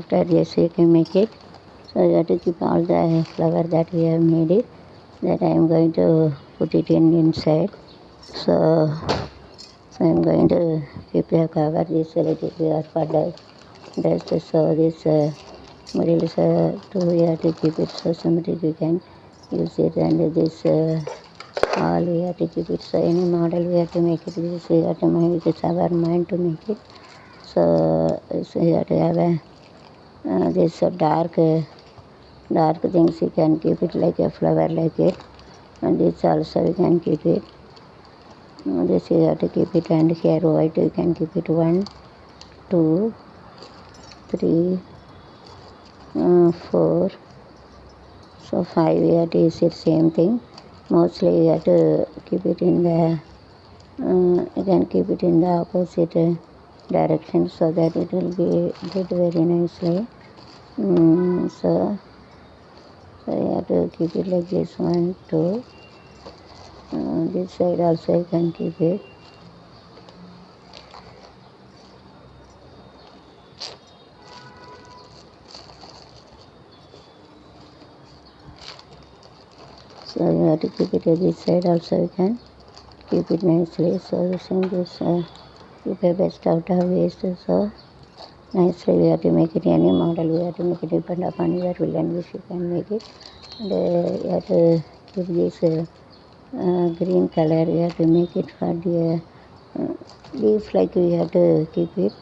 After this you can make it. So you have to keep all the flower that we have made it. That I am going to put it in inside. So I am going to keep the cover this a little bit for dust. So this middle is to we have to keep it so symmetric you can use it, and this all we have to keep it. So any model we have to make it. This we have to make it. It's our mind to make it. So we have to have a this dark things you can keep it like a flower like it, and this also you can keep it. This you have to keep it, and here white you can keep it 1, 2, 3, 4. So 5 we have to use it same thing. Mostly you have to keep it in the you can keep it in the opposite direction so that it will be did very nicely. So you have to keep it like this 1, 2. This side also you can keep it. So you have to keep it at this side also you can keep it nicely. So using this keep a best out of waste. So nicely we have to make it any model we have to make it depend upon your will and wish you can make it. And you have to keep this green color you have to make it for the leaf like we have to keep it.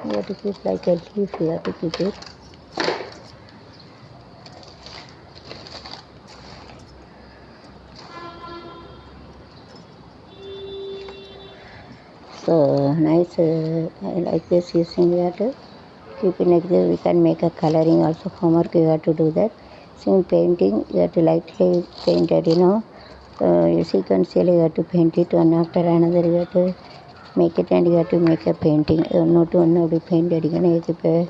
You have to keep like a leaf you have to keep it. So nice I like this using we have to keep it like this. We can make a coloring also homework you have to do that. Same painting you have to lightly paint it, you sequentially you have to paint it one after another you have to make it, and you have to make a painting not one paint एक पे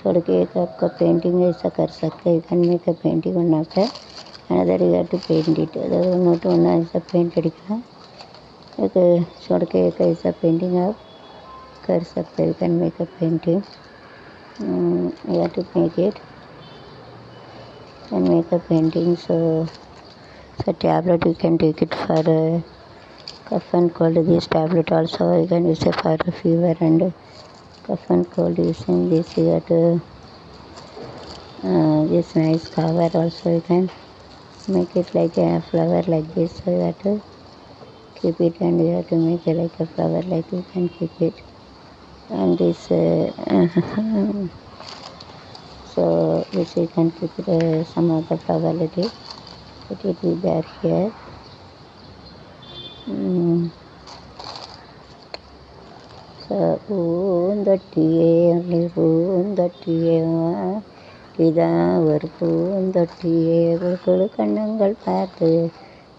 छोड़ के एक आपका painting ऐसा कर सकते. You can make a painting one after another you have to paint it. not one ऐसा पेंट अड़िकना एक छोड़ के एक ऐसा पेंटिंग आप कर सकते. You can make a painting. You have to make it and make a painting. So tablet you can take it for cough and cold. This tablet also you can use it for fever and cough and cold. Using this you have to this nice cover also you can make it like a flower like this. So you have to keep it, and you have to make it like a flower like you can keep it. And this so this you can keep it some of the flower little let it be there here. So பூந்தொட்டியே இதான் ஒரு பூந்தொட்டியே ஒரு கண்ணங்கள் பார்த்து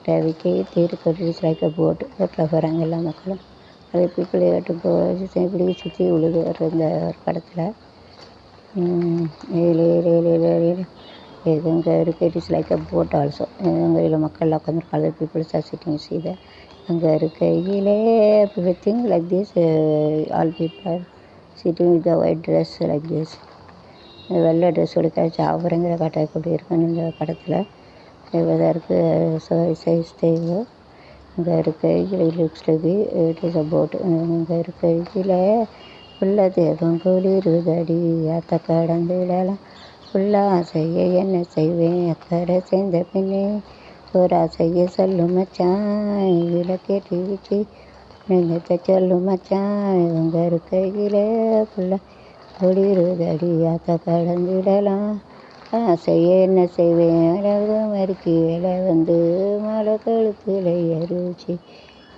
ரவிக்கை தீர்க்கட்டு. It's like அ போட்டில் போகிறாங்க எல்லா மக்களும். அது பீப்புள் ஏட்டு இப்படி சுற்றி உழுது வர்ற இந்த ஒரு படத்தில் எங்கே இருக்குது. It is like a boat also. எங்கள் இதில் மக்கள் உட்காந்துருக்காங்க. அதர் பீப்புள்ஸ் ஆர் சிட்டிங் சீ த அங்கே இருக்கையிலே everything like this. All people are sitting with the white dress like this. வெள்ளை ட்ரெஸ் உடுக்க சாவுறங்கிற காட்டக்கூடிய இருக்குன்னு இந்த படத்தில் செய்வதற்கு சைஸ் தேவை. அங்கே இருக்கையில் looks like it is a boat. அங்கே இருக்கையில் உள்ள தேவம் குளிருதடி ஆத்த கடந்து விடலாம் ஃபுல்லா செய்ய என்ன செய்வேன் அக்கறை சேர்ந்த பின்னே ஒரு ஆசையை சொல்லும் மச்சான் விளக்கேற்றி வச்சு நெஞ்சத்தை சொல்லும் மச்சான். இவங்க இருக்கையில் ஃபுல்லா குளிருதடி ஆத்த கடந்து விடலாம் ஆசைய என்ன செய்வேன் அழகு மறுக்கி வேலை வந்து மழை கழுத்தில் அருச்சி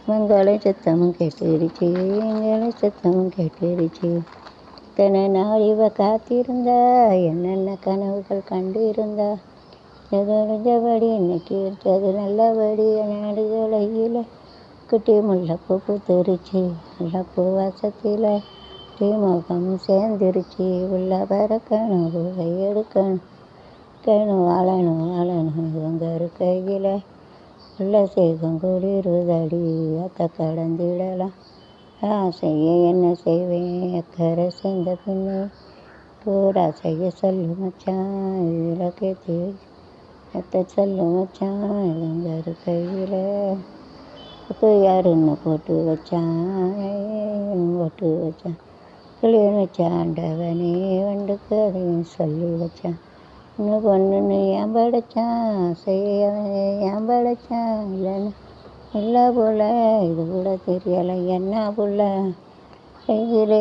மங்கள சத்தமும் கேட்டுருச்சு எங்கள சத்தமும் கேட்டுருச்சு. இத்தனை நாள் இவ காத்திருந்தா என்னென்ன கனவுகள் கண்டு இருந்தா எதொழிஞ்சபடி இன்னைக்கு எடுத்தது நல்லபடி நாடுகளையில் குட்டி முல்லைப்பூ பூத்துருச்சு முல்லைப்பூ வாசத்தில் முகம் சேர்ந்துருச்சு உள்ள பறக்கணும் பூவை எடுக்கணும் வாழணும் இவங்க இருக்கையில் உள்ள சேகம் குளிருதடி அத்தை கடந்திடலாம் ஆசைய என்ன செய்வேன் அக்கறை சேர்ந்த பின்னே பூரா செய்ய சொல்லு மச்சான் விளக்கேற்றி அத்தை சொல்லு மச்சான் இவங்க இருக்கையில் யாருன்னு போட்டு வச்சான் கிளி வச்சாண்டவனே வண்டுக்கு அதையும் சொல்லி வச்சான் இன்னும் பொண்ணுன்னு ஏன் படைச்சான் செய்யவன் ஏன் படைச்சான் இல்லைன்னு இல்லை போல இது கூட தெரியலை என்ன புள்ள கையிலே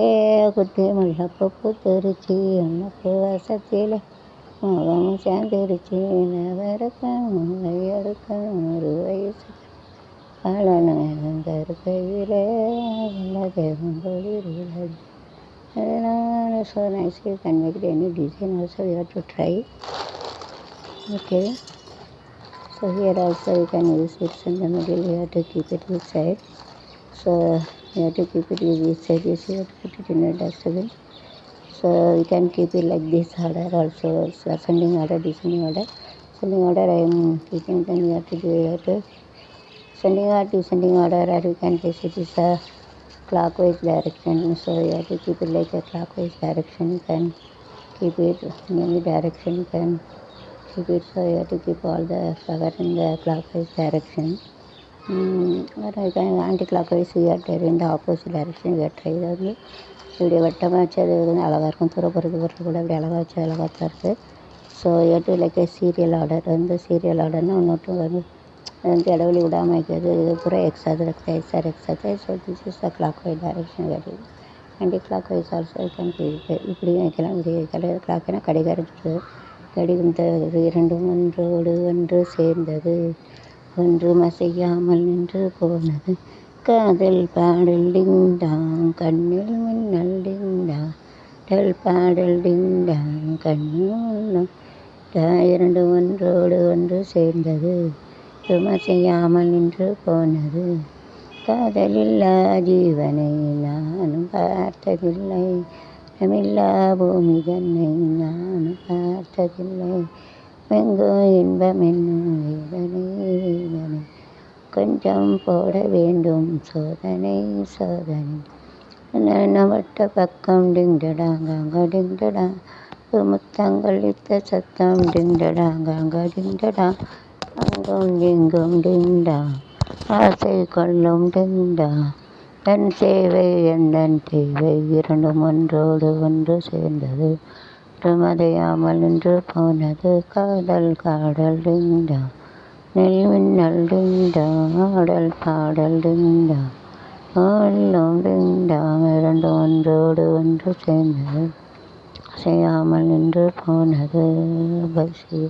குட்டி முல்லைப்பூ தெரிச்சு உனக்கு வசத்தில் முகமும் சேர்ந்துருச்சு நவரக்கணும் கையெடுக்கணும் ஒரு வயசு வாழணும் இவங்க இருக்கையிலே உள்ள தேவம் குளிருதடி. So nice, you can make it any design also, you have to try. Okay, so here also you can use it in the middle, you have to keep it this side. So you have to keep it this side, you have to put it in a dustbin. So you can keep it like this order also, so ascending order, descending order. Ascending order I am keeping, then you have to do it. Ascending or descending order, or you can place it is a clockwise direction, so you have to keep it like a clockwise direction. You can keep it in any direction, you can keep it, so you have to keep all the flower in the clockwise direction. Or you can anti-clockwise, you have to in the opposite direction, you have to try that. இப்படி வட்டமாக வச்சு அது வந்து அழகாக இருக்கும், தூர போகிறது கூட அப்படி அழகாக வச்சு அழகாக தான் இருக்குது. So you have to like a serial order, வந்து சீரியல் ஆர்டர்னால் ஒன்று வந்து வந்து இடைவெளி விடாமல் வைக்கிறது, இது பூரா எக்ஸாது எக்ஸாது. So this is the clockwise direction வருது. ஆன்டி கிளாக்வைஸ் ஆல்சோ கேன் இப்படியும் வைக்கலாம், இப்படி வைக்கலாம். கிளாக்னா கடிகாரம் கடிகாரம் இரண்டும் ஒன்றோடு ஒன்று சேர்ந்தது, ஒன்றும் அசையாமல் நின்று போனது. காதல் பாடல் டிங்டாங் கண்ணில் மின்னல் டிங்டாங் டல் பாடல் டிங்டாங் கண்ணில் இரண்டு ஒன்றோடு ஒன்று சேர்ந்தது, சும்மா செய்யாமல் நின்று போனது. காதலில்லா ஜீவனை நானும் பார்த்ததில்லை, தமில்லா பூமி தன்னை நானும் பார்த்ததில்லை. எங்கோ இன்பம் என்னும் வேதனை கொஞ்சம் போட வேண்டும் சோதனை வட்ட பக்கம் டிங்டடாங்க டிங்டடா, முத்தங்கள் இத்த சத்தம் டிங்டடாங்க டிங்டடா, அங்கும் இங்கும் டிங்டா ஆசை கொள்ளும் டிங்டா, தன் தேவை எந்தன் தேவை இரண்டும் ஒன்றோடு ஒன்று சேர்ந்தது, மதையாமல் நின்று போனது. காதல் டிங்டா நெல் மின்னல் டிங்டா ஆடல் பாடல் டிங்டா ஆளும் டிங்டா இரண்டும் ஒன்றோடு ஒன்று சேர்ந்தது, செய்யாமல் நின்று போனது. பசி